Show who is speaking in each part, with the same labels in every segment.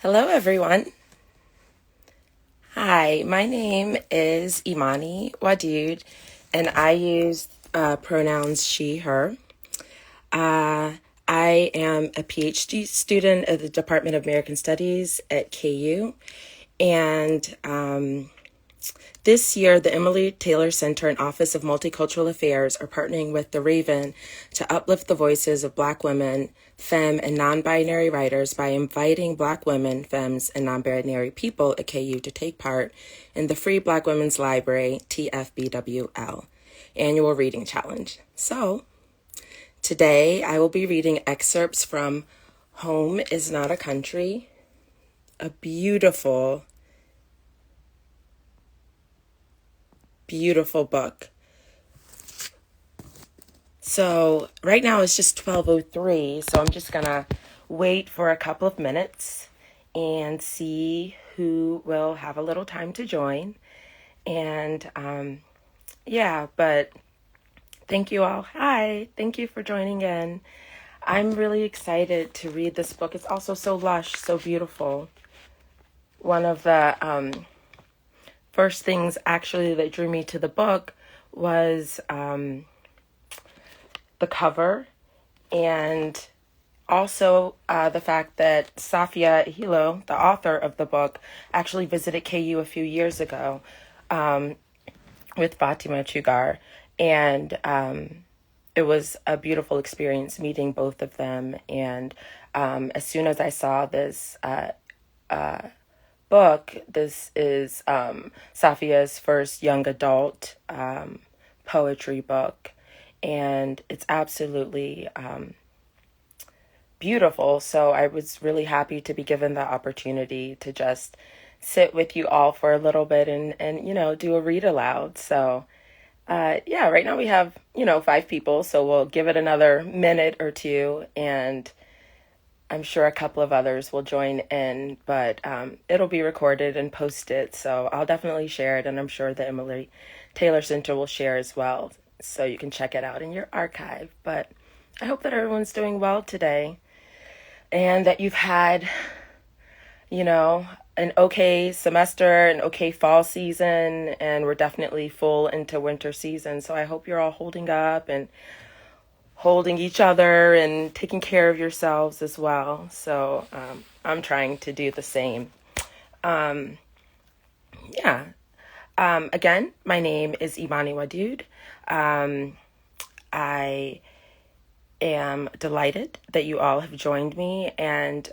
Speaker 1: Hello, everyone. Hi, my name is Imani Wadud, and I use pronouns she, her. I am a PhD student at the Department of American Studies at KU, and this year, the Emily Taylor Center and Office of Multicultural Affairs are partnering with The Raven to uplift the voices of Black women, femme, and non-binary writers by inviting Black women, femmes, and non-binary people at KU to take part in the Free Black Women's Library, TFBWL, Annual Reading Challenge. So, today I will be reading excerpts from Home is Not a Country, a beautiful book. So right now it's just 12:03, so I'm just gonna wait for a couple of minutes and see who will have a little time to join. And but thank you all. Hi, thank you for joining in. I'm really excited to read this book. It's also so lush, so beautiful. One of the first things actually that drew me to the book was the cover, and also the fact that Safia Elhillo, the author of the book, actually visited KU a few years ago with Fatima Chugar, and it was a beautiful experience meeting both of them. And as soon as I saw this book, this is Safia's first young adult poetry book, and it's absolutely beautiful. So I was really happy to be given the opportunity to just sit with you all for a little bit and do a read aloud. So right now we have 5 people, so we'll give it another minute or two, and I'm sure a couple of others will join in, but it'll be recorded and posted, so I'll definitely share it, and I'm sure the Emily Taylor Center will share as well, so you can check it out in your archive. But I hope that everyone's doing well today, and that you've had, an okay semester, an okay fall season, and we're definitely full into winter season, so I hope you're all holding up and holding each other and taking care of yourselves as well. So I'm trying to do the same. Again, my name is Imani Wadud. I am delighted that you all have joined me, and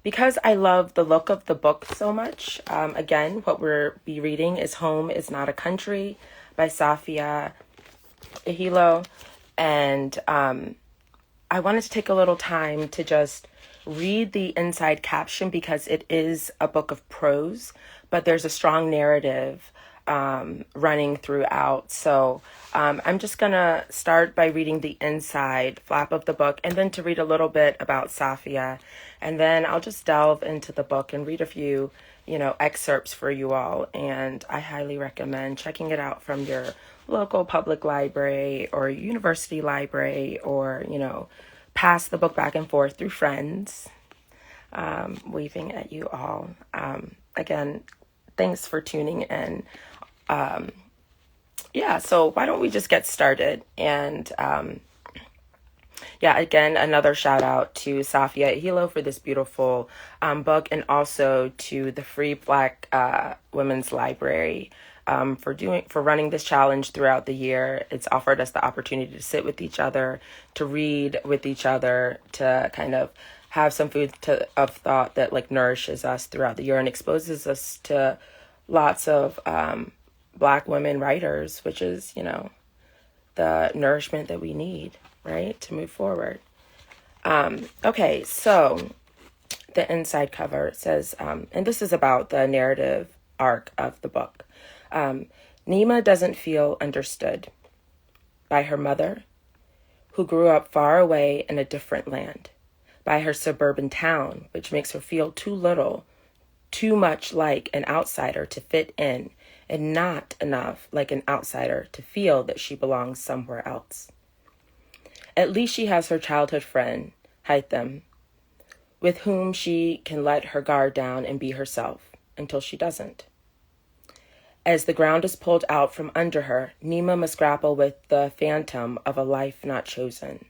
Speaker 1: because I love the look of the book so much, again, what we'll be reading is Home is Not a Country by Safia Elhillo. And I wanted to take a little time to just read the inside caption because it is a book of prose, but there's a strong narrative running throughout. So I'm just going to start by reading the inside flap of the book, and then to read a little bit about Safia. And then I'll just delve into the book and read a few, excerpts for you all. And I highly recommend checking it out from your local public library or university library, or, pass the book back and forth through friends. Waving at you all. Again, thanks for tuning in. So why don't we just get started? And again, another shout out to Safia Elhillo for this beautiful book, and also to the Free Black Women's Library for running this challenge throughout the year. It's offered us the opportunity to sit with each other, to read with each other, to kind of have some food of thought that nourishes us throughout the year and exposes us to lots of Black women writers, which is, the nourishment that we need, right, to move forward. Okay, so the inside cover says, and this is about the narrative arc of the book. Nima doesn't feel understood by her mother, who grew up far away in a different land, by her suburban town, which makes her feel too little, too much like an outsider to fit in, and not enough like an outsider to feel that she belongs somewhere else. At least she has her childhood friend, Haitham, with whom she can let her guard down and be herself until she doesn't. As the ground is pulled out from under her, Nima must grapple with the phantom of a life not chosen.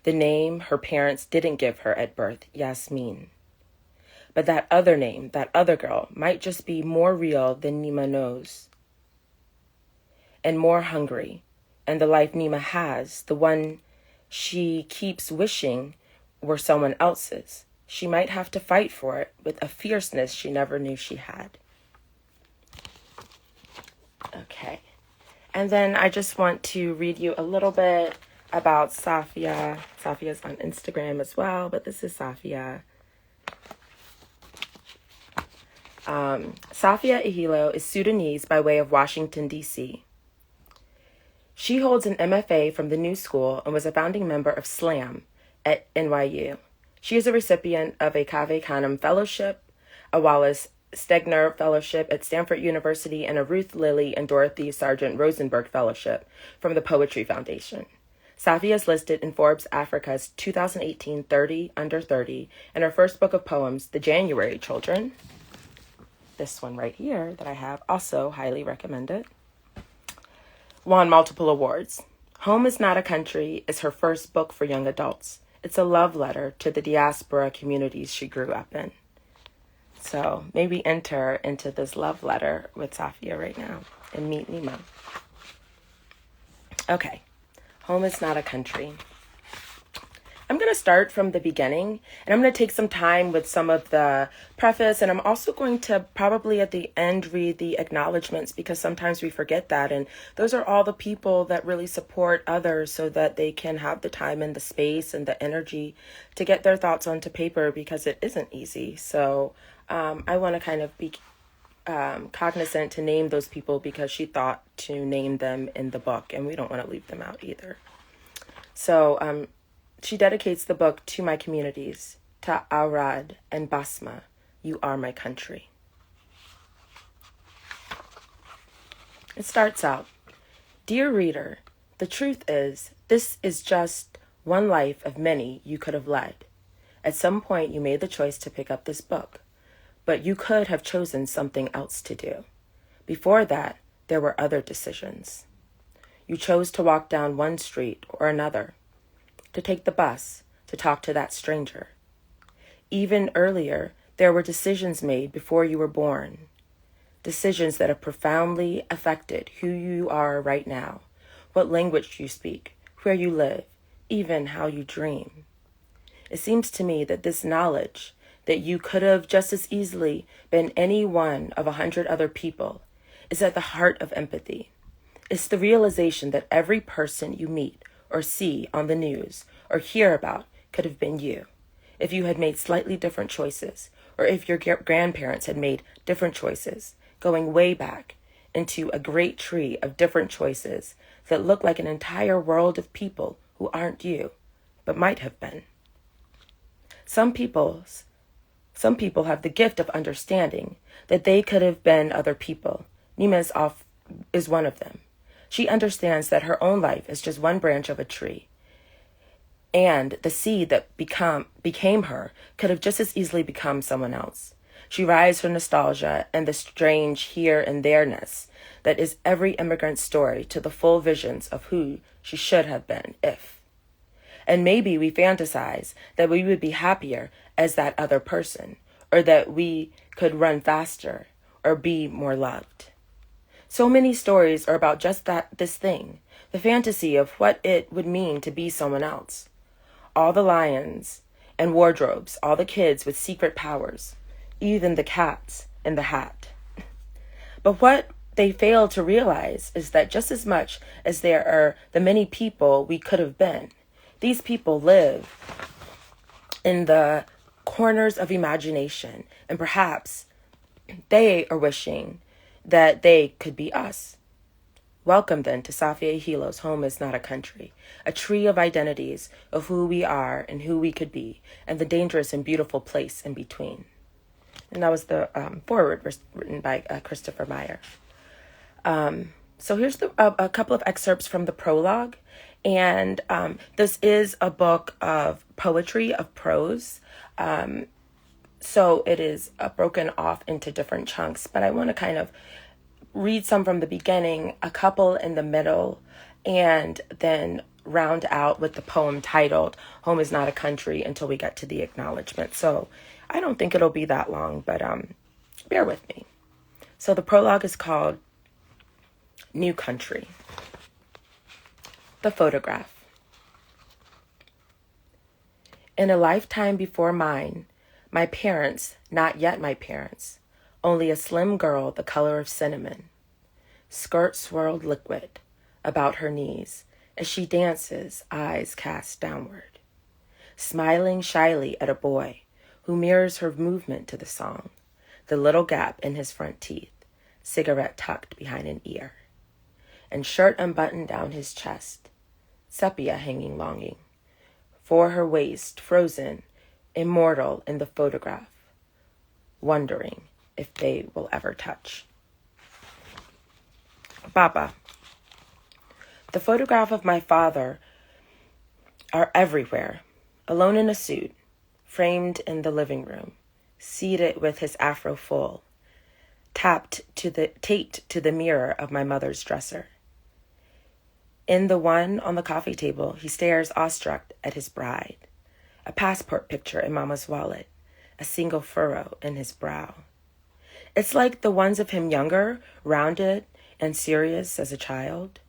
Speaker 1: The name her parents didn't give her at birth, Yasmin. But that other name, that other girl, might just be more real than Nima knows. And more hungry. And the life Nima has, the one she keeps wishing were someone else's, she might have to fight for it with a fierceness she never knew she had. Okay. And then I just want to read you a little bit about Safia. Safia's on Instagram as well, but this is Safia. Safia Elhillo is Sudanese by way of Washington, D.C. She holds an MFA from the New School and was a founding member of SLAM at NYU. She is a recipient of a Cave Canem Fellowship, a Wallace Stegner Fellowship at Stanford University, and a Ruth Lilly and Dorothy Sargent Rosenberg Fellowship from the Poetry Foundation. Safia is listed in Forbes Africa's 2018 30 Under 30, and her first book of poems, The January Children, this one right here that I have, also highly recommended, won multiple awards. Home is Not a Country is her first book for young adults. It's a love letter to the diaspora communities she grew up in. So maybe enter into this love letter with Safia right now and meet Nima. Okay, Home is Not a Country. I'm going to start from the beginning, and I'm going to take some time with some of the preface, and I'm also going to probably at the end read the acknowledgments, because sometimes we forget that, and those are all the people that really support others so that they can have the time and the space and the energy to get their thoughts onto paper, because it isn't easy. So I want to kind of be cognizant to name those people because she thought to name them in the book, and we don't want to leave them out either. So she dedicates the book to my communities, to Arad and Basma. You are my country. It starts out, Dear reader, the truth is, this is just one life of many you could have led. At some point, you made the choice to pick up this book, but you could have chosen something else to do. Before that, there were other decisions. You chose to walk down one street or another, to take the bus, to talk to that stranger. Even earlier, there were decisions made before you were born. Decisions that have profoundly affected who you are right now, what language you speak, where you live, even how you dream. It seems to me that this knowledge that you could have just as easily been any one of 100 other people is at the heart of empathy. It's the realization that every person you meet or see on the news or hear about could have been you, if you had made slightly different choices, or if your grandparents had made different choices, going way back into a great tree of different choices that look like an entire world of people who aren't you, but might have been. Some people have the gift of understanding that they could have been other people. Nima is one of them. She understands that her own life is just one branch of a tree, and the seed that became her could have just as easily become someone else. She rides her nostalgia and the strange here and there-ness that is every immigrant's story to the full visions of who she should have been if. And maybe we fantasize that we would be happier as that other person, or that we could run faster or be more loved. So many stories are about just this thing, the fantasy of what it would mean to be someone else. All the lions and wardrobes, all the kids with secret powers, even the cats in the hat. But what they fail to realize is that just as much as there are the many people we could have been, these people live in the corners of imagination, and perhaps they are wishing that they could be us. Welcome then to Safia Elhillo's Home is Not a Country, a tree of identities of who we are and who we could be, and the dangerous and beautiful place in between. And that was the foreword written by Christopher Meyer. So here's a couple of excerpts from the prologue, And this is a book of poetry, of prose. So it is broken off into different chunks. But I want to kind of read some from the beginning, a couple in the middle, and then round out with the poem titled Home is Not a Country until we get to the acknowledgement. So I don't think it'll be that long, but bear with me. So the prologue is called New Country. The photograph. In a lifetime before mine, my parents, not yet my parents, only a slim girl the color of cinnamon, skirt swirled liquid about her knees as she dances, eyes cast downward, smiling shyly at a boy who mirrors her movement to the song, the little gap in his front teeth, cigarette tucked behind an ear, and shirt unbuttoned down his chest, sepia hanging longing, for her waist frozen, immortal in the photograph, wondering if they will ever touch. Baba. The photograph of my father are everywhere, alone in a suit, framed in the living room, seated with his afro full, taped to the mirror of my mother's dresser. In the one on the coffee table, he stares awestruck at his bride, a passport picture in Mama's wallet, a single furrow in his brow. It's like the ones of him younger, rounded, and serious as a child,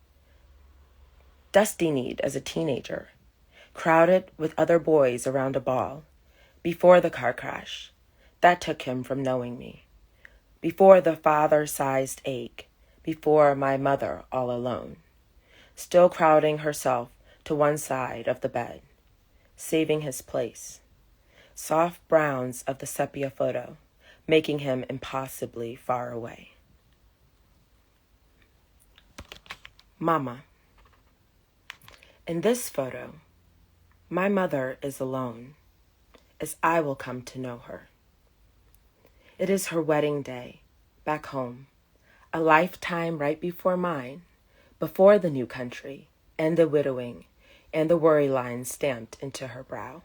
Speaker 1: dusty-kneed as a teenager, crowded with other boys around a ball, before the car crash that took him from knowing me, before the father-sized ache, before my mother all alone, still crowding herself to one side of the bed, saving his place, soft browns of the sepia photo, making him impossibly far away. Mama. In this photo, my mother is alone, as I will come to know her. It is her wedding day, back home, a lifetime right before mine, before the new country, and the widowing, and the worry lines stamped into her brow.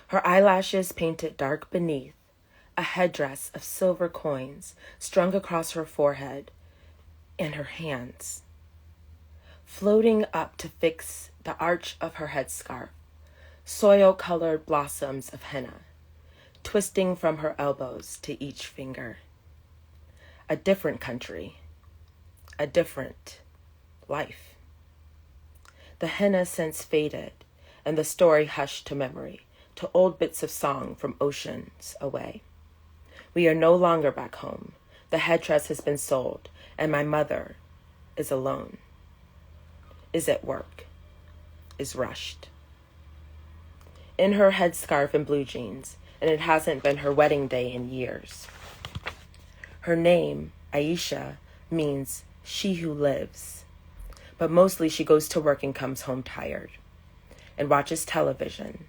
Speaker 1: Her eyelashes painted dark beneath, a headdress of silver coins strung across her forehead, and her hands, floating up to fix the arch of her headscarf, soil-colored blossoms of henna, twisting from her elbows to each finger. A different country, a different life. The henna since faded, and the story hushed to memory, to old bits of song from oceans away. We are no longer back home. The headdress has been sold, and my mother is alone, is at work, is rushed. In her headscarf and blue jeans, and it hasn't been her wedding day in years. Her name, Aisha, means she who lives, but mostly she goes to work and comes home tired, and watches television.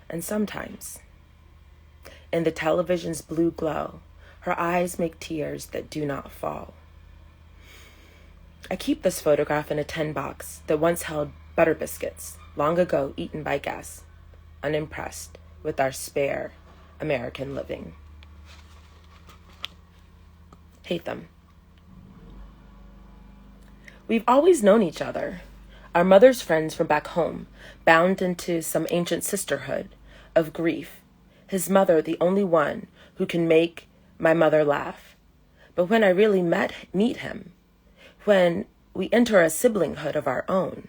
Speaker 1: And sometimes, in the television's blue glow, her eyes make tears that do not fall. I keep this photograph in a tin box that once held butter biscuits, long ago eaten by guests, unimpressed with our spare American living. Hatham. We've always known each other, our mother's friends from back home, bound into some ancient sisterhood of grief, his mother the only one who can make my mother laugh. But when I really meet him, when we enter a siblinghood of our own,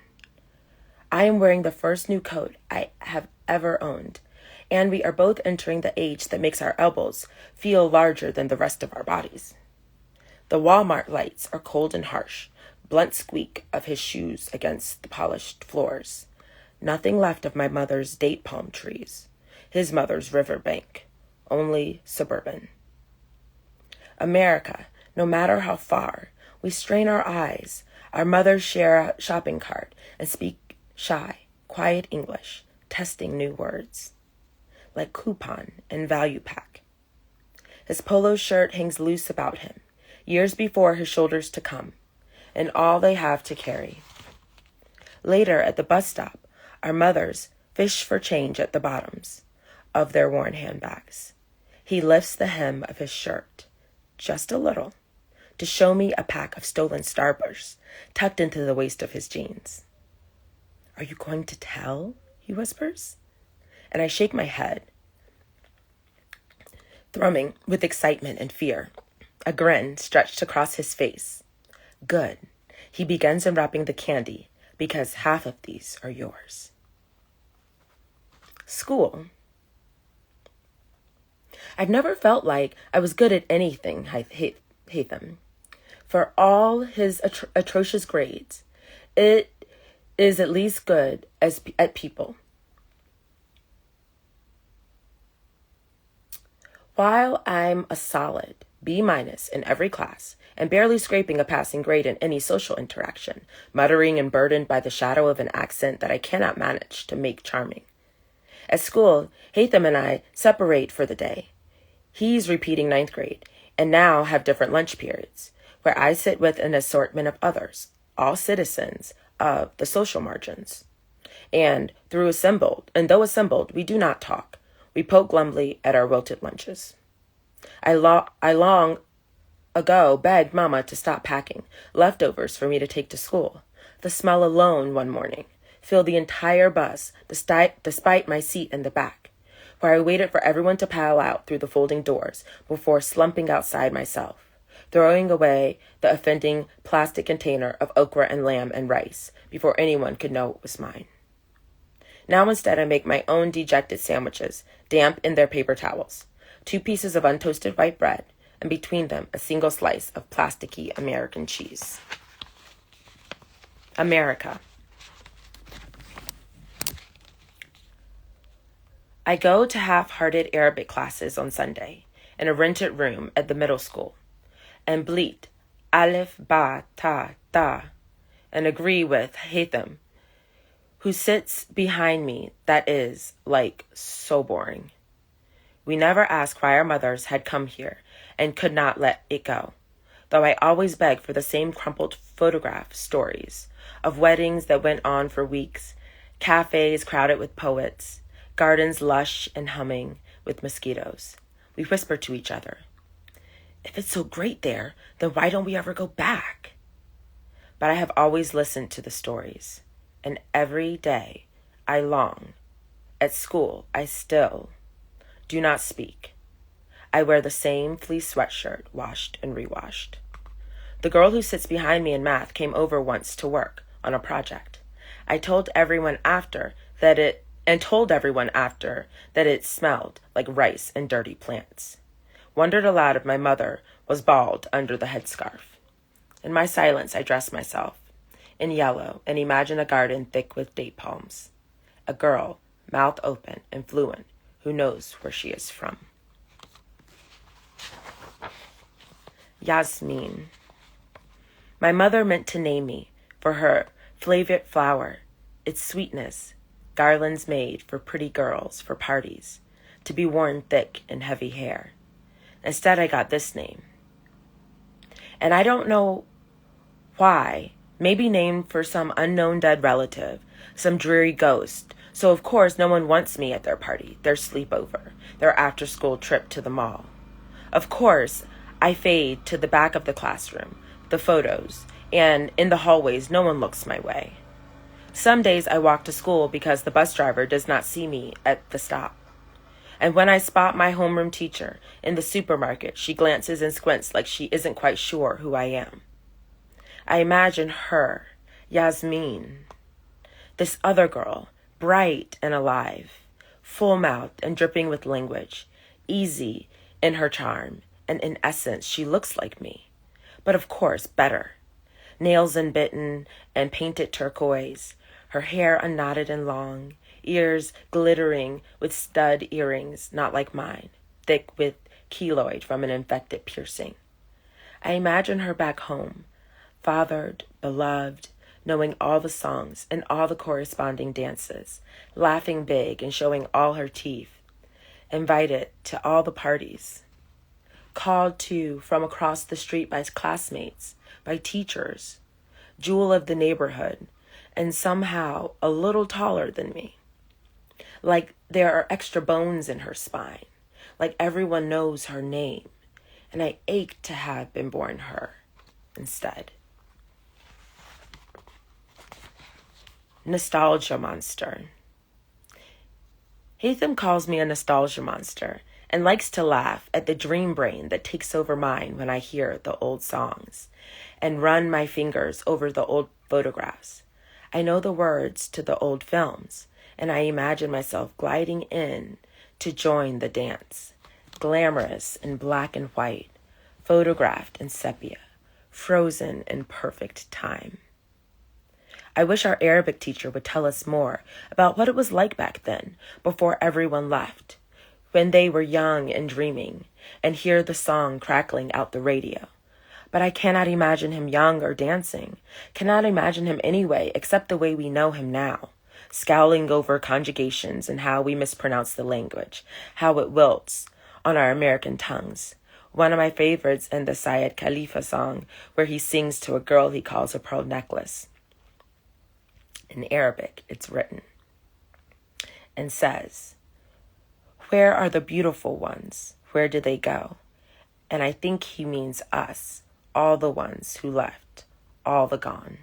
Speaker 1: I am wearing the first new coat I have ever owned, and we are both entering the age that makes our elbows feel larger than the rest of our bodies. The Walmart lights are cold and harsh, blunt squeak of his shoes against the polished floors. Nothing left of my mother's date palm trees, his mother's riverbank, only suburban. America, no matter how far, we strain our eyes. Our mothers share a shopping cart and speak shy, quiet English, testing new words, like coupon and value pack. His polo shirt hangs loose about him, years before his shoulders to come, and all they have to carry. Later, at the bus stop, our mothers fish for change at the bottoms of their worn handbags. He lifts the hem of his shirt, just a little, to show me a pack of stolen Starbursts tucked into the waist of his jeans. "Are you going to tell?" he whispers. And I shake my head, thrumming with excitement and fear, a grin stretched across his face. "Good." He begins unwrapping the candy, because half of these are yours. School. I've never felt like I was good at anything, Hatham. For all his atrocious grades, it is at least good at people. While I'm a solid B- in every class, and barely scraping a passing grade in any social interaction, muttering and burdened by the shadow of an accent that I cannot manage to make charming. At school, Hatham and I separate for the day. He's repeating 9th grade, and now have different lunch periods, where I sit with an assortment of others, all citizens of the social margins. And though assembled, we do not talk. We poke glumly at our wilted lunches. I long ago begged Mama to stop packing leftovers for me to take to school. The smell alone one morning filled the entire bus, despite my seat in the back, where I waited for everyone to pile out through the folding doors before slumping outside myself, throwing away the offending plastic container of okra and lamb and rice before anyone could know it was mine. Now instead I make my own dejected sandwiches, damp in their paper towels, 2 pieces of untoasted white bread, and between them a single slice of plasticky American cheese. America. I go to half-hearted Arabic classes on Sunday in a rented room at the middle school and bleat alif, ba, ta, ta, and agree with Hatham, who sits behind me, that is, like, so boring. We never asked why our mothers had come here and could not let it go, though I always beg for the same crumpled photograph stories of weddings that went on for weeks, cafes crowded with poets, gardens lush and humming with mosquitoes. We whisper to each other, "If it's so great there, then why don't we ever go back?" But I have always listened to the stories, and every day I long. At school, I still do not speak. I wear the same fleece sweatshirt, washed and rewashed. The girl who sits behind me in math came over once to work on a project. I told everyone after that it smelled like rice and dirty plants. Wondered aloud if my mother was bald under the headscarf. In my silence, I dress myself in yellow and imagine a garden thick with date palms. A girl, mouth open and fluent, who knows where she is from. Yasmin. My mother meant to name me for her favorite flower, its sweetness, garlands made for pretty girls for parties, to be worn thick in heavy hair. Instead, I got this name. And I don't know why, maybe named for some unknown dead relative, some dreary ghost. So of course no one wants me at their party, their sleepover, their after-school trip to the mall. Of course, I fade to the back of the classroom, the photos, and in the hallways no one looks my way. Some days I walk to school because the bus driver does not see me at the stop. And when I spot my homeroom teacher in the supermarket, she glances and squints like she isn't quite sure who I am. I imagine her, Yasmin, this other girl, bright and alive, full-mouthed and dripping with language, easy in her charm, and in essence she looks like me, but of course better. Nails unbitten and painted turquoise, her hair unknotted and long, ears glittering with stud earrings not like mine, thick with keloid from an infected piercing. I imagine her back home, fathered, beloved, knowing all the songs and all the corresponding dances, laughing big and showing all her teeth, invited to all the parties, called to from across the street by classmates, by teachers, jewel of the neighborhood, and somehow a little taller than me. Like there are extra bones in her spine, like everyone knows her name, and I ache to have been born her instead. Nostalgia monster. Hatham calls me a nostalgia monster and likes to laugh at the dream brain that takes over mine when I hear the old songs and run my fingers over the old photographs. I know the words to the old films, and I imagine myself gliding in to join the dance, glamorous in black and white, photographed in sepia, frozen in perfect time. I wish our Arabic teacher would tell us more about what it was like back then, before everyone left, when they were young and dreaming, and hear the song crackling out the radio. But I cannot imagine him young or dancing, cannot imagine him anyway, except the way we know him now, scowling over conjugations and how we mispronounce the language, how it wilts on our American tongues. One of my favorites in the Syed Khalifa song, where he sings to a girl he calls a pearl necklace. In Arabic, it's written and says, "Where are the beautiful ones? Where did they go?" And I think he means us, all the ones who left, all the gone.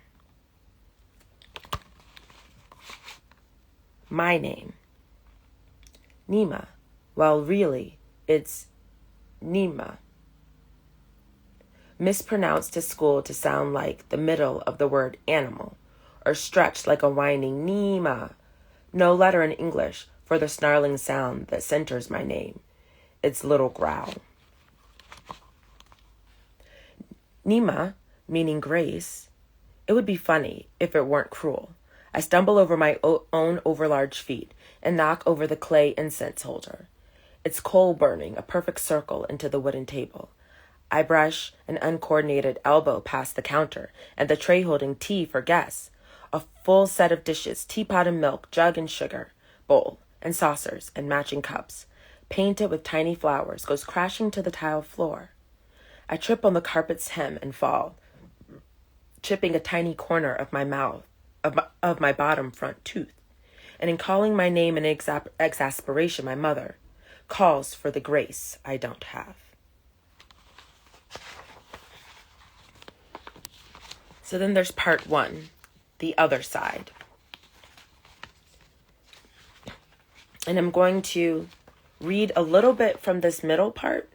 Speaker 1: My name, Nima. Well, really, it's Nima. Mispronounced at school to sound like the middle of the word animal, or stretched like a whining Nima. No letter in English for the snarling sound that centers my name. Its little growl. Nima, meaning grace. It would be funny if it weren't cruel. I stumble over my own overlarge feet and knock over the clay incense holder. Its coal burning a perfect circle into the wooden table. I brush an uncoordinated elbow past the counter and the tray holding tea for guests. A full set of dishes, teapot and milk, jug and sugar, bowl and saucers and matching cups, painted with tiny flowers, goes crashing to the tile floor. I trip on the carpet's hem and fall, chipping a tiny corner of my mouth, of my bottom front tooth. And in calling my name in exasperation, my mother calls for the grace I don't have. So then there's part one, the other side. And I'm going to read a little bit from this middle part,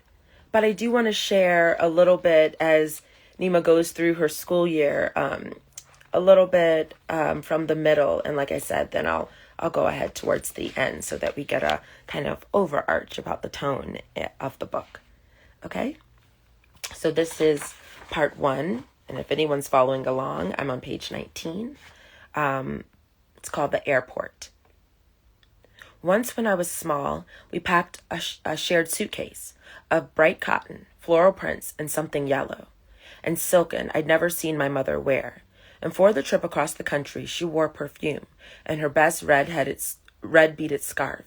Speaker 1: but I do want to share a little bit as Nima goes through her school year, a little bit from the middle. And like I said, then I'll go ahead towards the end so that we get a kind of overarch about the tone of the book. Okay? So this is part one. And if anyone's following along, I'm on page 19. It's called The Airport. Once when I was small, we packed a shared suitcase of bright cotton, floral prints, and something yellow and silken I'd never seen my mother wear. And for the trip across the country, she wore perfume and her best red beaded scarf.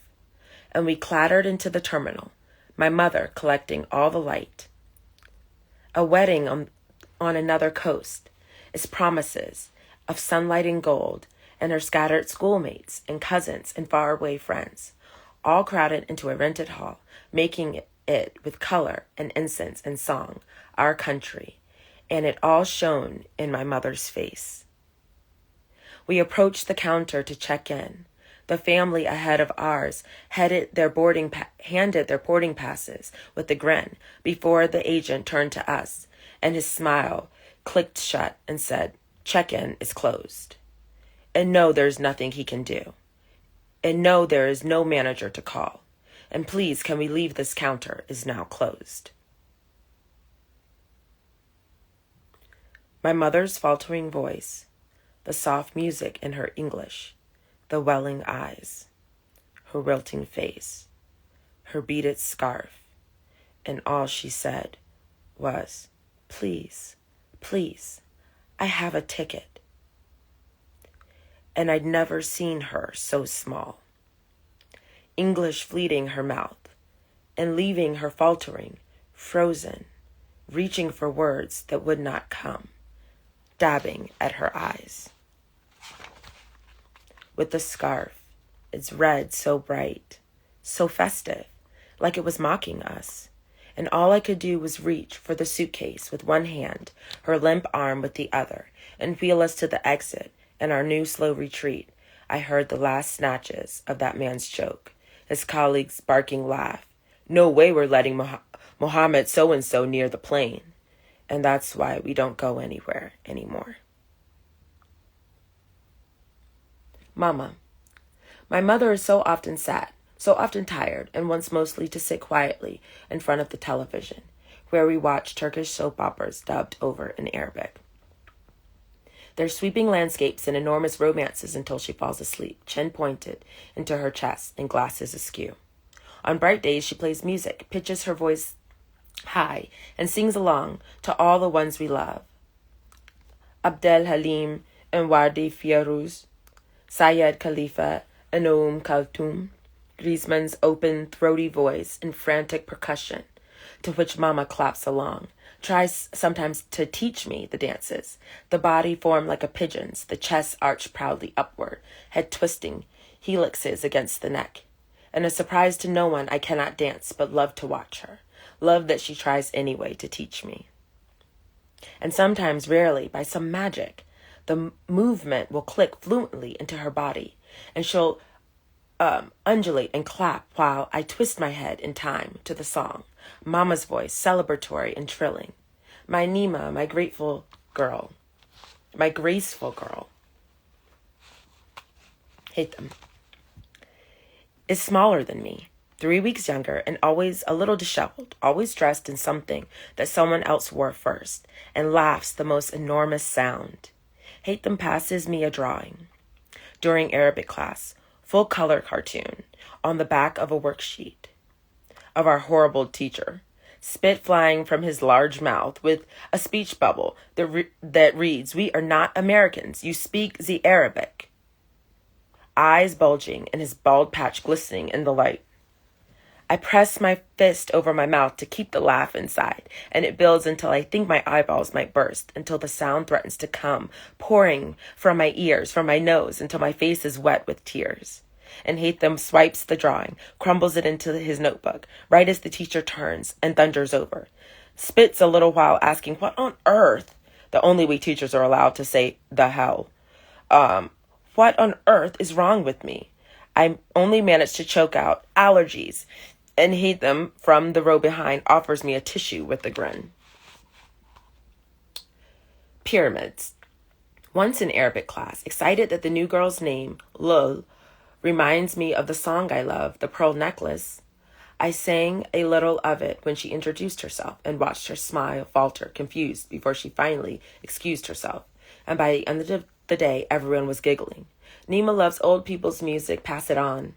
Speaker 1: And we clattered into the terminal, my mother collecting all the light. A wedding on another coast is promises of sunlight and gold, and her scattered schoolmates and cousins and faraway friends, all crowded into a rented hall, making it with color and incense and song, our country, and it all shone in my mother's face. We approached the counter to check in. The family ahead of ours handed their boarding passes with a grin before the agent turned to us, and his smile clicked shut and said, "Check-in is closed." And no, there's nothing he can do. And no, there is no manager to call. And please, can we leave? This counter is now closed. My mother's faltering voice, the soft music in her English, the welling eyes, her wilting face, her beaded scarf, and all she said was, "Please, please, I have a ticket." And I'd never seen her so small. English fleeting her mouth and leaving her faltering, frozen, reaching for words that would not come, dabbing at her eyes. with the scarf, its red so bright, so festive, like it was mocking us. And all I could do was reach for the suitcase with one hand, her limp arm with the other, and wheel us to the exit and our new slow retreat. I heard the last snatches of that man's joke, his colleagues' barking laugh. No way we're letting Mohammed so-and-so near the plane. And that's why we don't go anywhere anymore. Mama. My mother is so often sad, so often tired, and wants mostly to sit quietly in front of the television, where we watch Turkish soap operas dubbed over in Arabic. Their sweeping landscapes and enormous romances until she falls asleep, chin pointed into her chest and glasses askew. On bright days, she plays music, pitches her voice high, and sings along to all the ones we love. Abdel Halim and Wadi Firouz, Syed Khalifa and Kulthum, Griezmann's open, throaty voice and frantic percussion, to which Mama claps along, tries sometimes to teach me the dances, the body formed like a pigeon's, the chest arched proudly upward, head twisting, helixes against the neck. And a surprise to no one, I cannot dance, but love to watch her, love that she tries anyway to teach me. And sometimes, rarely, by some magic, the movement will click fluently into her body, and she'll undulate and clap while I twist my head in time to the song, Mama's voice, celebratory and trilling. My Nima, my graceful girl. Hate them. Is smaller than me, 3 weeks younger, and always a little disheveled, always dressed in something that someone else wore first, and laughs the most enormous sound. Hate them passes me a drawing. During Arabic class, full color cartoon, on the back of a worksheet, of our horrible teacher, spit flying from his large mouth with a speech bubble that reads, "We are not Americans, you speak the Arabic." Eyes bulging and his bald patch glistening in the light. I press my fist over my mouth to keep the laugh inside, and it builds until I think my eyeballs might burst, until the sound threatens to come, pouring from my ears, from my nose, until my face is wet with tears. And Hate Them swipes the drawing, crumbles it into his notebook, right as the teacher turns and thunders over. Spits a little while asking, "What on earth?" The only we teachers are allowed to say, "The hell." What on earth is wrong with me? I only manage to choke out, "Allergies." And Hate Them, from the row behind, offers me a tissue with a grin. Pyramids. Once in Arabic class, excited that the new girl's name, Lul, reminds me of the song I love, The Pearl Necklace, I sang a little of it when she introduced herself and watched her smile falter, confused, before she finally excused herself. And by the end of the day, everyone was giggling. Nima loves old people's music, pass it on.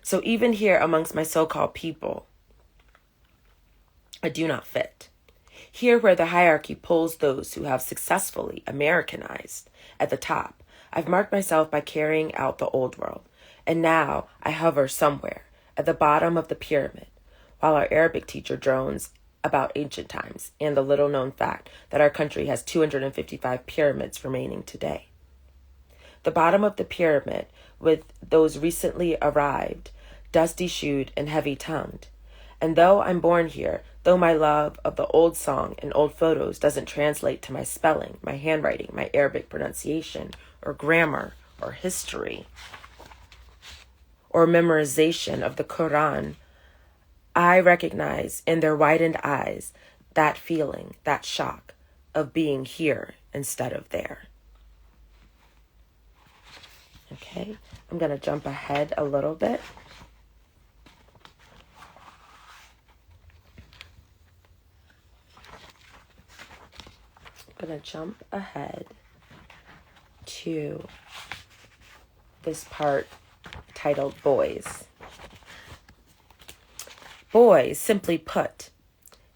Speaker 1: So even here amongst my so-called people, I do not fit. Here where the hierarchy pulls those who have successfully Americanized at the top, I've marked myself by carrying out the old world. And now I hover somewhere at the bottom of the pyramid, while our Arabic teacher drones about ancient times and the little-known fact that our country has 255 pyramids remaining today. The bottom of the pyramid, with those recently arrived, dusty-shoed and heavy-tongued. And though I'm born here, though my love of the old song and old photos doesn't translate to my spelling, my handwriting, my Arabic pronunciation, or grammar, or history, or memorization of the Quran, I recognize in their widened eyes that feeling, that shock of being here instead of there. Okay, I'm going to jump ahead a little bit. I'm going to jump ahead to this part titled Boys. Boys, simply put,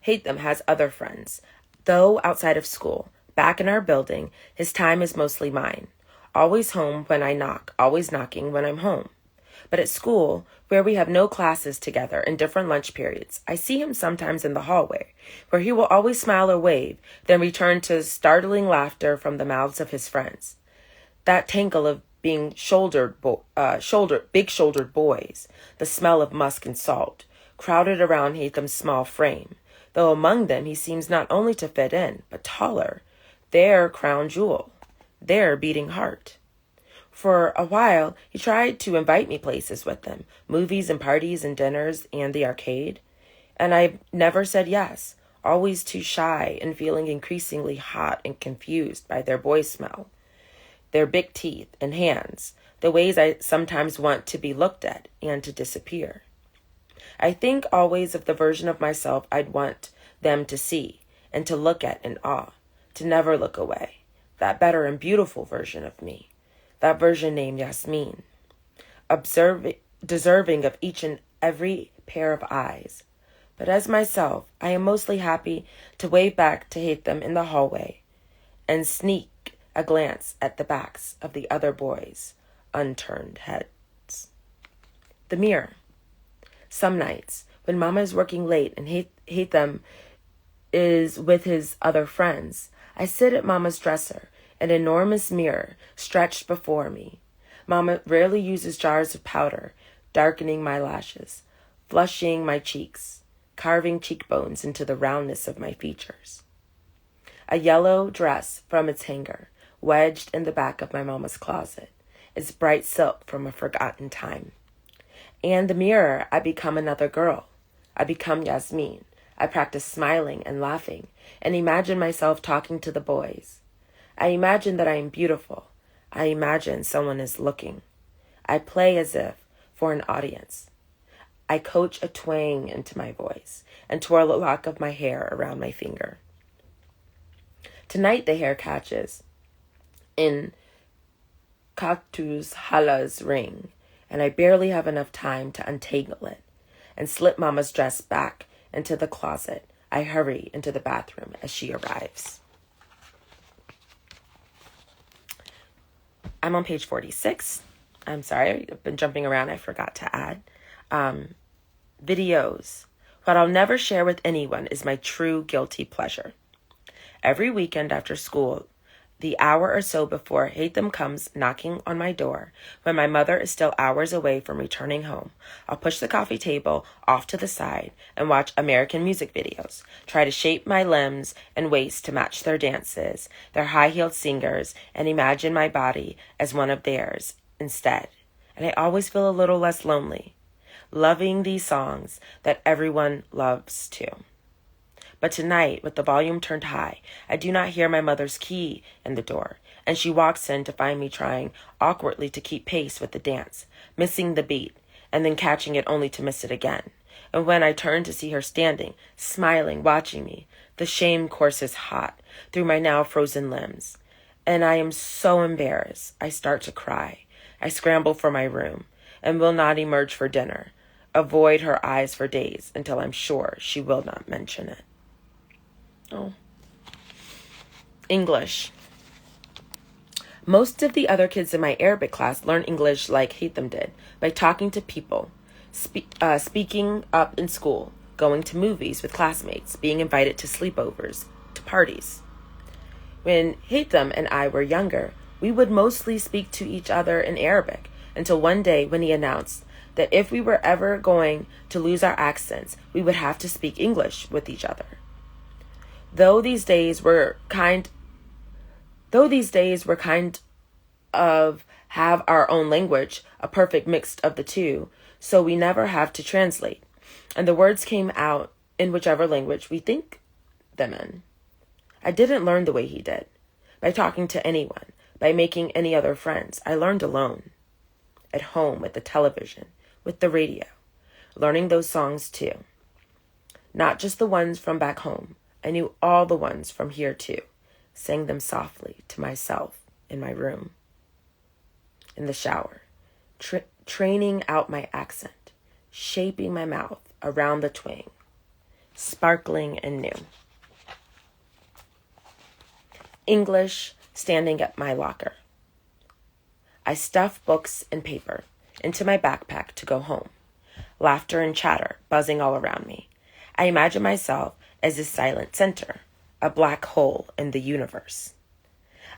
Speaker 1: Hate Them has other friends. Though outside of school, back in our building, his time is mostly mine. Always home when I knock, always knocking when I'm home. But at school, where we have no classes together in different lunch periods, I see him sometimes in the hallway, where he will always smile or wave, then return to startling laughter from the mouths of his friends. That tangle of being big-shouldered boys, the smell of musk and salt, crowded around Haytham's small frame, though among them he seems not only to fit in, but taller, their crown jewel, their beating heart. For a while, he tried to invite me places with them, movies and parties and dinners and the arcade, and I never said yes, always too shy and feeling increasingly hot and confused by their boy smell, their big teeth and hands, the ways I sometimes want to be looked at and to disappear. I think always of the version of myself I'd want them to see and to look at in awe, to never look away, that better and beautiful version of me, that version named Yasmin, deserving of each and every pair of eyes. But as myself, I am mostly happy to wave back to Haytham in the hallway and sneak a glance at the backs of the other boys' unturned heads. The mirror. Some nights, when Mama is working late and Haytham is with his other friends, I sit at Mama's dresser, an enormous mirror stretched before me. Mama rarely uses jars of powder, darkening my lashes, flushing my cheeks, carving cheekbones into the roundness of my features. A yellow dress from its hanger, wedged in the back of my Mama's closet, is bright silk from a forgotten time. And the mirror, I become another girl. I become Yasmin. I practice smiling and laughing and imagine myself talking to the boys. I imagine that I am beautiful. I imagine someone is looking. I play as if for an audience. I coach a twang into my voice and twirl a lock of my hair around my finger. Tonight the hair catches in Cactus Hala's ring, and I barely have enough time to untangle it and slip Mama's dress back into the closet. I hurry into the bathroom as she arrives. I'm on page 46. I'm sorry, I've been jumping around. I forgot to add. Videos. What I'll never share with anyone is my true guilty pleasure. Every weekend after school, the hour or so before Haytham comes knocking on my door, when my mother is still hours away from returning home, I'll push the coffee table off to the side and watch American music videos, try to shape my limbs and waist to match their dances, their high-heeled singers, and imagine my body as one of theirs instead. And I always feel a little less lonely, loving these songs that everyone loves too. But tonight, with the volume turned high, I do not hear my mother's key in the door, and she walks in to find me trying awkwardly to keep pace with the dance, missing the beat, and then catching it only to miss it again. And when I turn to see her standing, smiling, watching me, the shame courses hot through my now frozen limbs, and I am so embarrassed, I start to cry. I scramble for my room, and will not emerge for dinner, avoid her eyes for days until I'm sure she will not mention it. Oh. English. Most of the other kids in my Arabic class learn English like Haytham did, by talking to people, speaking up in school, going to movies with classmates, being invited to sleepovers, to parties. When Haytham and I were younger, we would mostly speak to each other in Arabic, until one day when he announced that if we were ever going to lose our accents, we would have to speak English with each other. Though these days were kind of have our own language, a perfect mix of the two, so we never have to translate, and the words came out in whichever language we think them in. I didn't learn the way he did, by talking to anyone, by making any other friends. I learned alone, at home, with the television, with the radio, learning those songs too. Not just the ones from back home. I knew all the ones from here too, sang them softly to myself in my room, in the shower, training out my accent, shaping my mouth around the twang, sparkling and new. English, standing at my locker. I stuff books and paper into my backpack to go home, laughter and chatter buzzing all around me. I imagine myself as a silent center, a black hole in the universe.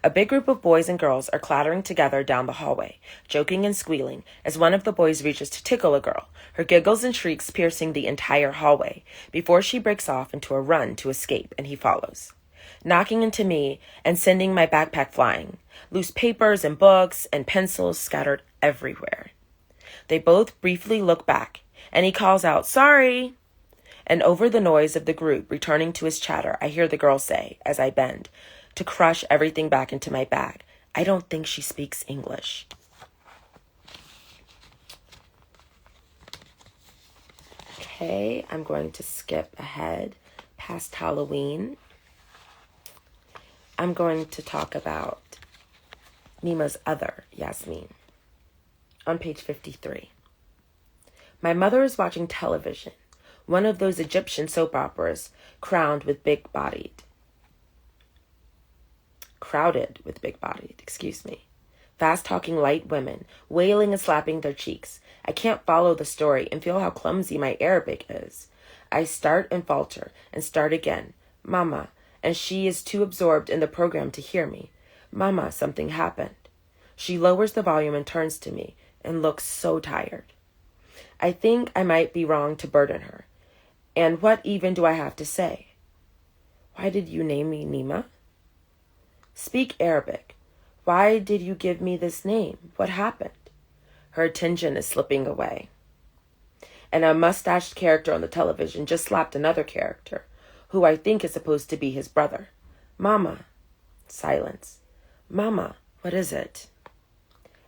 Speaker 1: A big group of boys and girls are clattering together down the hallway, joking and squealing as one of the boys reaches to tickle a girl, her giggles and shrieks piercing the entire hallway, before she breaks off into a run to escape, and he follows, knocking into me and sending my backpack flying, loose papers and books and pencils scattered everywhere. They both briefly look back, and he calls out, "Sorry!" And over the noise of the group returning to his chatter, I hear the girl say, as I bend, to crush everything back into my bag, "I don't think she speaks English." Okay, I'm going to skip ahead past Halloween. I'm going to talk about Nima's other, Yasmin. On page 53. My mother is watching television, one of those Egyptian soap operas crowded with big-bodied, fast-talking light women, wailing and slapping their cheeks. I can't follow the story and feel how clumsy my Arabic is. I start and falter and start again. "Mama," and she is too absorbed in the program to hear me. "Mama, something happened." She lowers the volume and turns to me and looks so tired. I think I might be wrong to burden her. And what even do I have to say? "Why did you name me Nima?" "Speak Arabic. Why did you give me this name? What happened?" Her attention is slipping away. And a mustached character on the television just slapped another character, who I think is supposed to be his brother. "Mama." Silence. "Mama, what is it?"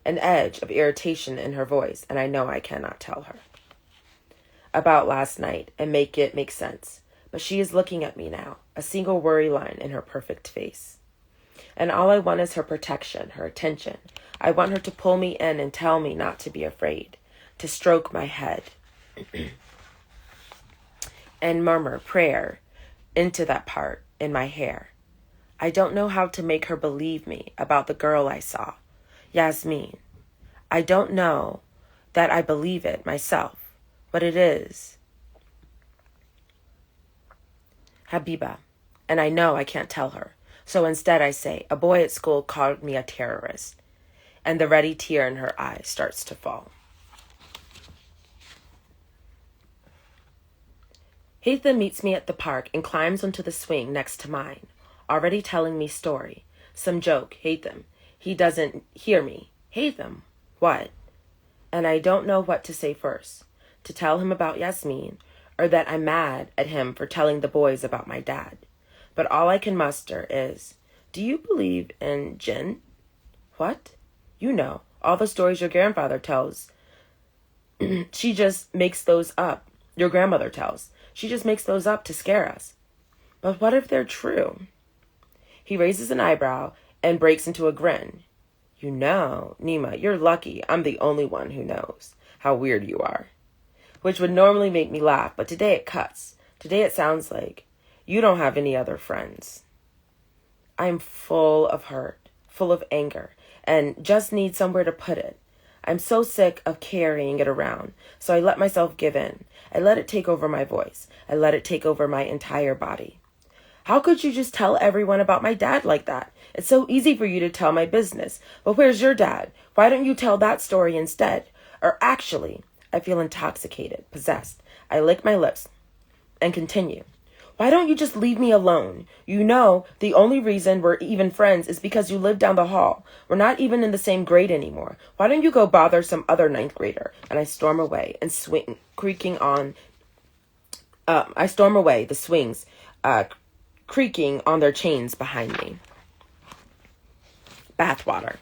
Speaker 1: An edge of irritation in her voice, and I know I cannot tell her about last night and make it make sense. But she is looking at me now, a single worry line in her perfect face. And all I want is her protection, her attention. I want her to pull me in and tell me not to be afraid, to stroke my head and murmur prayer into that part in my hair. I don't know how to make her believe me about the girl I saw, Yasmin. I don't know that I believe it myself, but it is Habiba, and I know I can't tell her. So instead I say, "A boy at school called me a terrorist," and the ready tear in her eye starts to fall. Hatham meets me at the park and climbs onto the swing next to mine, already telling me story. Some joke, Hatham. He doesn't hear me. "Hatham, what?" And I don't know what to say first. To tell him about Yasmin, or that I'm mad at him for telling the boys about my dad. But all I can muster is, "Do you believe in jinn?" "What?" "You know, all the stories your grandfather tells. She just makes those up. Your grandmother tells. She just makes those up to scare us." "But what if they're true?" He raises an eyebrow and breaks into a grin. "You know, Nima, you're lucky I'm the only one who knows how weird you are." Which would normally make me laugh, but today it cuts. Today it sounds like, "You don't have any other friends." I'm full of hurt, full of anger, and just need somewhere to put it. I'm so sick of carrying it around, so I let myself give in. I let it take over my voice. I let it take over my entire body. "How could you just tell everyone about my dad like that? It's so easy for you to tell my business. But where's your dad? Why don't you tell that story instead? Or actually," I feel intoxicated, possessed. I lick my lips and continue. "Why don't you just leave me alone? You know, the only reason we're even friends is because you live down the hall. We're not even in the same grade anymore. Why don't you go bother some other ninth grader?" And I storm away and I storm away, the swings creaking on their chains behind me. Bathwater.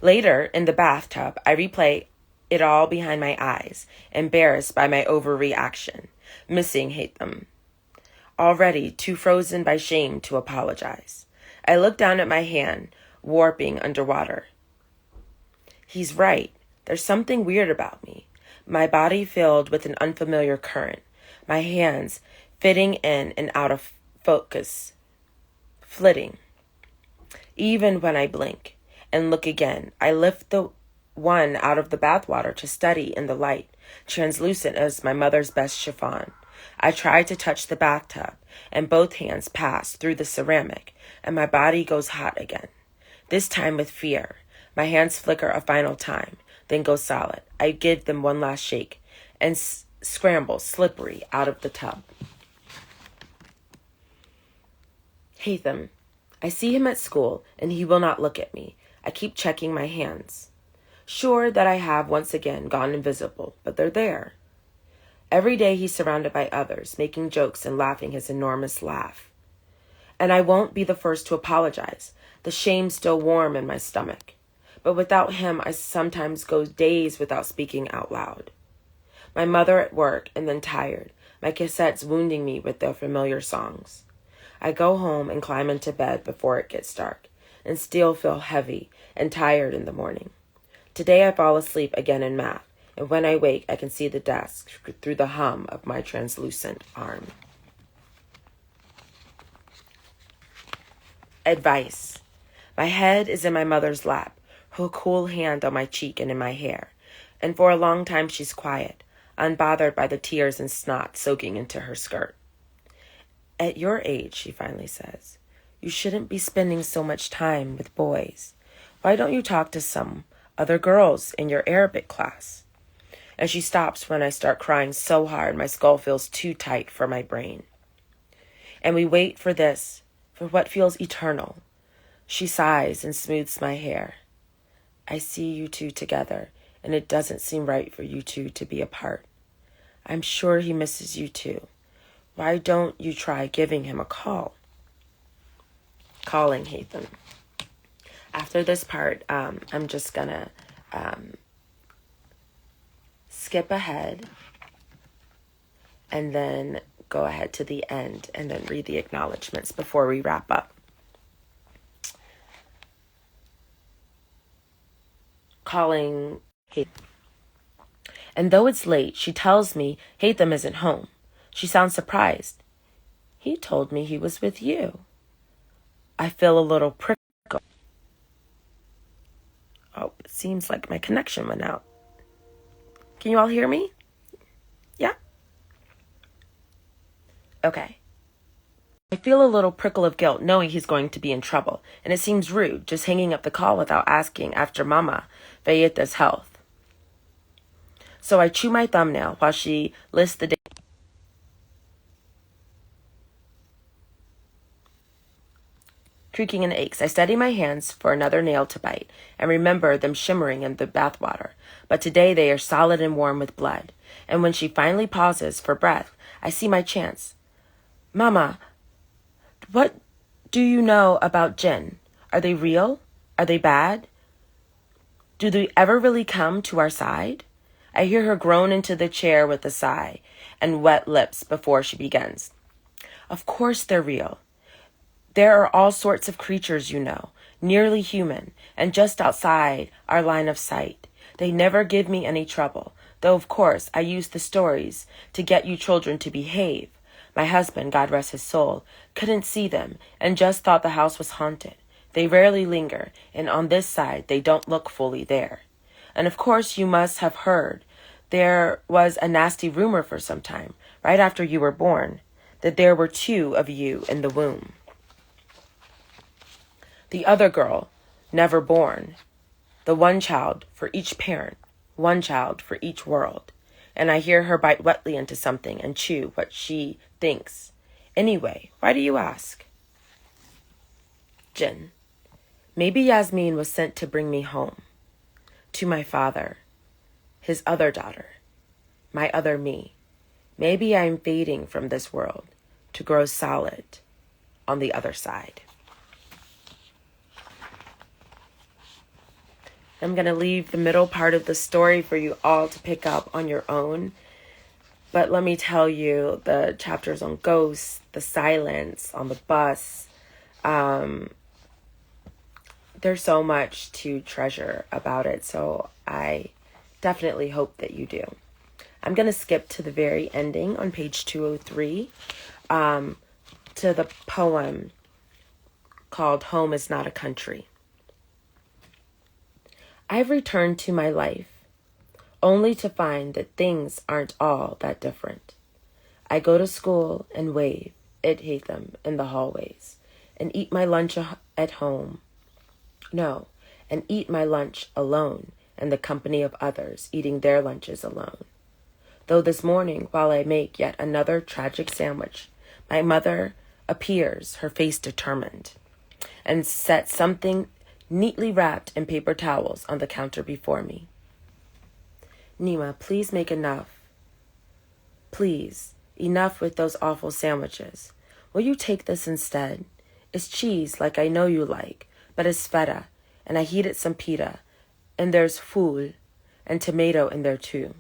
Speaker 1: Later, in the bathtub, I replay it all behind my eyes, embarrassed by my overreaction, missing Hatham. Already too frozen by shame to apologize. I look down at my hand, warping underwater. He's right. There's something weird about me. My body filled with an unfamiliar current. My hands fitting in and out of focus. Flitting. Even when I blink and look again, I lift the one out of the bathwater to study in the light, translucent as my mother's best chiffon. I try to touch the bathtub, and both hands pass through the ceramic, and my body goes hot again. This time with fear. My hands flicker a final time, then go solid. I give them one last shake, and scramble slippery out of the tub. Haytham. I see him at school, and he will not look at me. I keep checking my hands. Sure that I have once again gone invisible, but they're there. Every day he's surrounded by others, making jokes and laughing his enormous laugh. And I won't be the first to apologize. The shame's still warm in my stomach. But without him, I sometimes go days without speaking out loud. My mother at work and then tired, my cassettes wounding me with their familiar songs. I go home and climb into bed before it gets dark, and still feel heavy and tired in the morning. Today I fall asleep again in math, and when I wake, I can see the desk through the hum of my translucent arm. Advice. My head is in my mother's lap, her cool hand on my cheek and in my hair, and for a long time she's quiet, unbothered by the tears and snot soaking into her skirt. At your age, she finally says, you shouldn't be spending so much time with boys. Why don't you talk to some other girls in your Arabic class? And she stops when I start crying so hard my skull feels too tight for my brain. And we wait for this, for what feels eternal. She sighs and smooths my hair. I see you two together, and it doesn't seem right for you two to be apart. I'm sure he misses you too. Why don't you try giving him a call? Calling Haytham. After this part, I'm just gonna skip ahead and then go ahead to the end and then read the acknowledgments before we wrap up. Calling Haytham. And though it's late, she tells me Haytham isn't home. She sounds surprised. He told me he was with you. I feel a little prickle. Oh, it seems like my connection went out. Can you all hear me? Yeah? Okay. I feel a little prickle of guilt knowing he's going to be in trouble, and it seems rude just hanging up the call without asking after Mama Valleta's health. So I chew my thumbnail while she lists the day. Creaking and aches, I steady my hands for another nail to bite and remember them shimmering in the bathwater. But today they are solid and warm with blood. And when she finally pauses for breath, I see my chance. Mama, what do you know about jinn? Are they real? Are they bad? Do they ever really come to our side? I hear her groan into the chair with a sigh and wet lips before she begins. Of course they're real. There are all sorts of creatures, you know, nearly human, and just outside our line of sight. They never give me any trouble, though of course I use the stories to get you children to behave. My husband, God rest his soul, couldn't see them and just thought the house was haunted. They rarely linger, and on this side they don't look fully there. And of course you must have heard there was a nasty rumor for some time, right after you were born, that there were 2 of you in the womb. The other girl, never born. The one child for each parent, one child for each world. And I hear her bite wetly into something and chew what she thinks. Anyway, why do you ask? Jinn. Maybe Yasmin was sent to bring me home. To my father. His other daughter. My other me. Maybe I'm fading from this world to grow solid on the other side. I'm going to leave the middle part of the story for you all to pick up on your own. But let me tell you, the chapters on ghosts, the silence on the bus, there's so much to treasure about it. So I definitely hope that you do. I'm going to skip to the very ending on page 203 to the poem called Home is Not a Country. I've returned to my life, only to find that things aren't all that different. I go to school and wave at them in the hallways and eat my lunch at home. No, and eat my lunch alone in the company of others eating their lunches alone. Though this morning, while I make yet another tragic sandwich, my mother appears, her face determined, and sets something neatly wrapped in paper towels on the counter before me. Nima, please make enough. Please, enough with those awful sandwiches. Will you take this instead? It's cheese like I know you like, but it's feta, and I heated some pita, and there's fool and tomato in there too.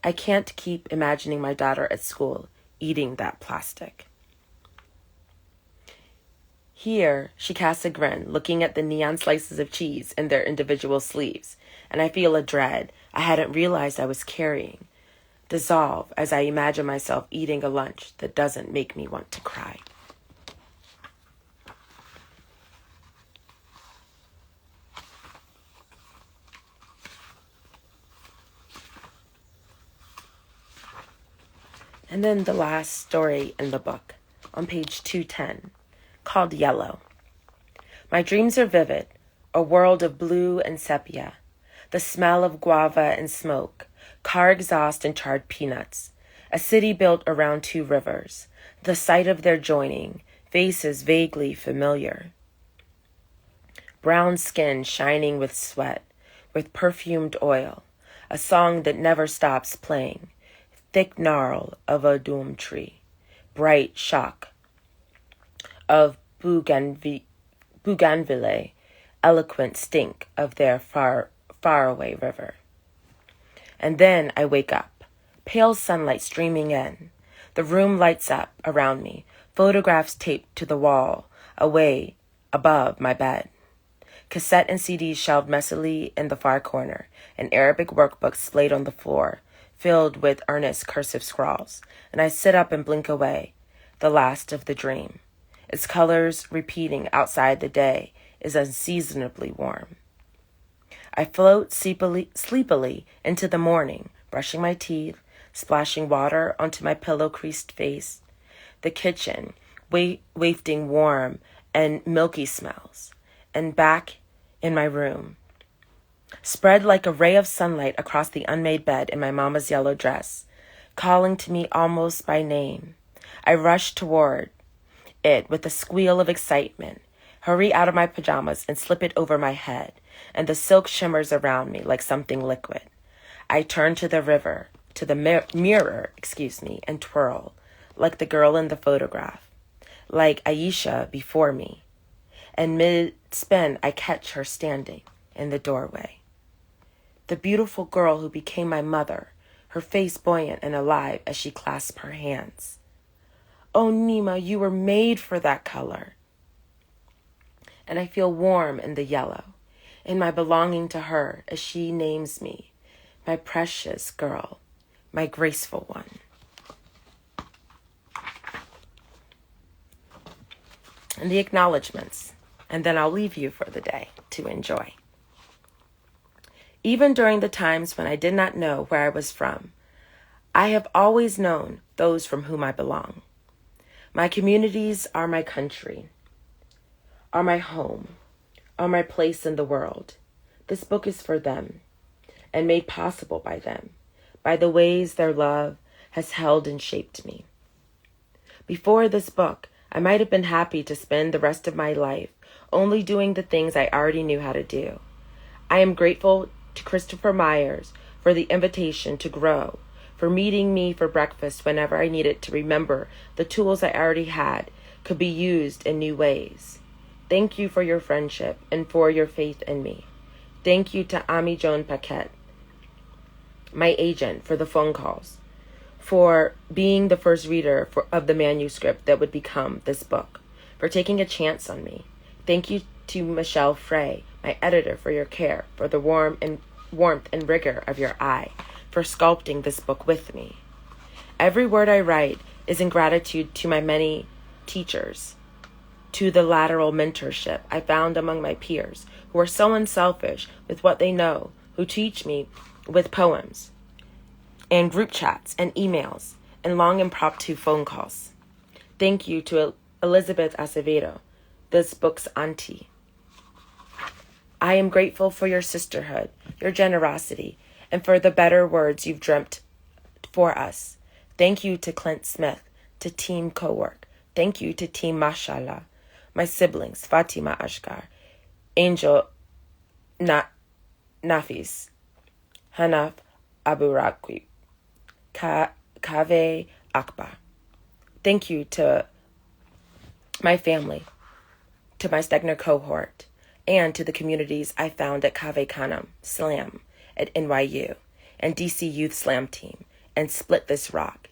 Speaker 1: I can't keep imagining my daughter at school eating that plastic. Here, she casts a grin, looking at the neon slices of cheese in their individual sleeves, and I feel a dread I hadn't realized I was carrying dissolve as I imagine myself eating a lunch that doesn't make me want to cry. And then the last story in the book, on page 210, called Yellow. My dreams are vivid, a world of blue and sepia, the smell of guava and smoke, car exhaust and charred peanuts, a city built around two rivers, the sight of their joining, faces vaguely familiar. Brown skin shining with sweat, with perfumed oil, a song that never stops playing, thick gnarl of a doom tree, bright shock of bougainvillea, eloquent stink of their faraway river. And then I wake up, pale sunlight streaming in. The room lights up around me, photographs taped to the wall, away above my bed. Cassette and CDs shelved messily in the far corner, an Arabic workbook splayed on the floor, filled with earnest cursive scrawls, and I sit up and blink away, the last of the dream. Its colors repeating outside the day is unseasonably warm. I float sleepily into the morning, brushing my teeth, splashing water onto my pillow-creased face, the kitchen wafting warm and milky smells, and back in my room, spread like a ray of sunlight across the unmade bed in my mama's yellow dress, calling to me almost by name. I rush toward it with a squeal of excitement, hurry out of my pajamas and slip it over my head, and the silk shimmers around me like something liquid. I turn to the mirror, and twirl, like the girl in the photograph, like Aisha before me. And mid-spin, I catch her standing in the doorway. The beautiful girl who became my mother, her face buoyant and alive as she clasped her hands. Oh, Nima, you were made for that color. And I feel warm in the yellow, in my belonging to her as she names me, my precious girl, my graceful one. And the acknowledgments, and then I'll leave you for the day to enjoy. Even during the times when I did not know where I was from, I have always known those from whom I belong. My communities are my country, are my home, are my place in the world. This book is for them, and made possible by them, by the ways their love has held and shaped me. Before this book, I might have been happy to spend the rest of my life only doing the things I already knew how to do. I am grateful to Christopher Myers for the invitation to grow, for meeting me for breakfast whenever I needed to remember the tools I already had could be used in new ways. Thank you for your friendship and for your faith in me. Thank you to Ami Joan Paquette, my agent, for the phone calls, for being the first reader of the manuscript that would become this book, for taking a chance on me. Thank you to Michelle Frey, my editor, for your care, for the warmth and rigor of your eye, for sculpting this book with me. Every word I write is in gratitude to my many teachers, to the lateral mentorship I found among my peers who are so unselfish with what they know, who teach me with poems and group chats and emails and long impromptu phone calls. Thank you to Elizabeth Acevedo, this book's auntie. I am grateful for your sisterhood, your generosity, and for the better words you've dreamt for us. Thank you to Clint Smith, to Team Cowork. Thank you to Team Mashallah, my siblings, Fatima Ashkar, Angel Nafis, Hanaf Aburakwi, Kaveh Akbar. Thank you to my family, to my Stegner cohort, and to the communities I found at Kaveh Kanam Slam at NYU and DC Youth Slam Team and Split This Rock.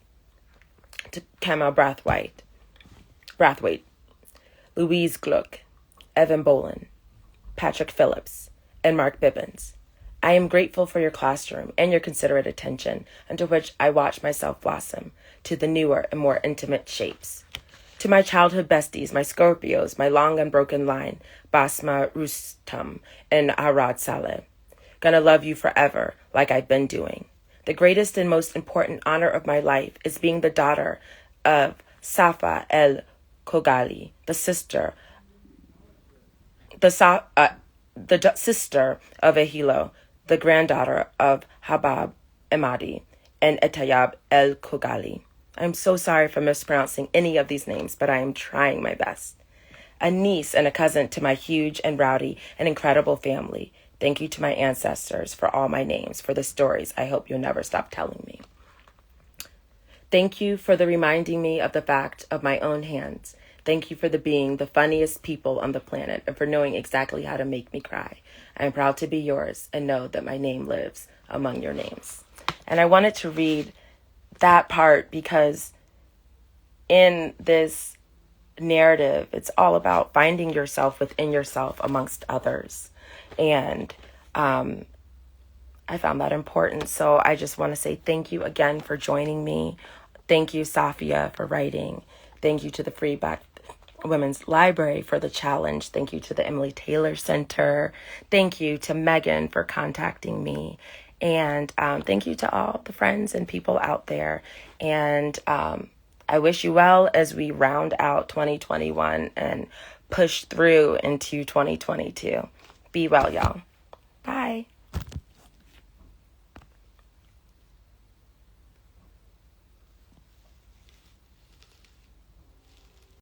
Speaker 1: To Kamal Brathwaite, Louise Gluck, Evan Bolin, Patrick Phillips, and Mark Bibbins. I am grateful for your classroom and your considerate attention, into which I watch myself blossom to the newer and more intimate shapes. To my childhood besties, my Scorpios, my long unbroken line, Basma Rustam and Arad Saleh. Gonna love you forever, like I've been doing. The greatest and most important honor of my life is being the daughter of Safia Elhillo, the sister of Elhillo, the granddaughter of Habab Emadi and Etayab El-Kogali. I'm so sorry for mispronouncing any of these names, but I am trying my best. A niece and a cousin to my huge and rowdy and incredible family. Thank you to my ancestors for all my names, for the stories I hope you'll never stop telling me. Thank you for the reminding me of the fact of my own hands. Thank you for being the funniest people on the planet and for knowing exactly how to make me cry. I am proud to be yours and know that my name lives among your names. And I wanted to read that part because in this narrative, it's all about finding yourself within yourself amongst others. And I found that important. So I just want to say thank you again for joining me. Thank you, Safia, for writing. Thank you to the Free Black Women's Library for the challenge. Thank you to the Emily Taylor Center. Thank you to Megan for contacting me. And thank you to all the friends and people out there. And I wish you well as we round out 2021 and push through into 2022. Be well, y'all. Bye.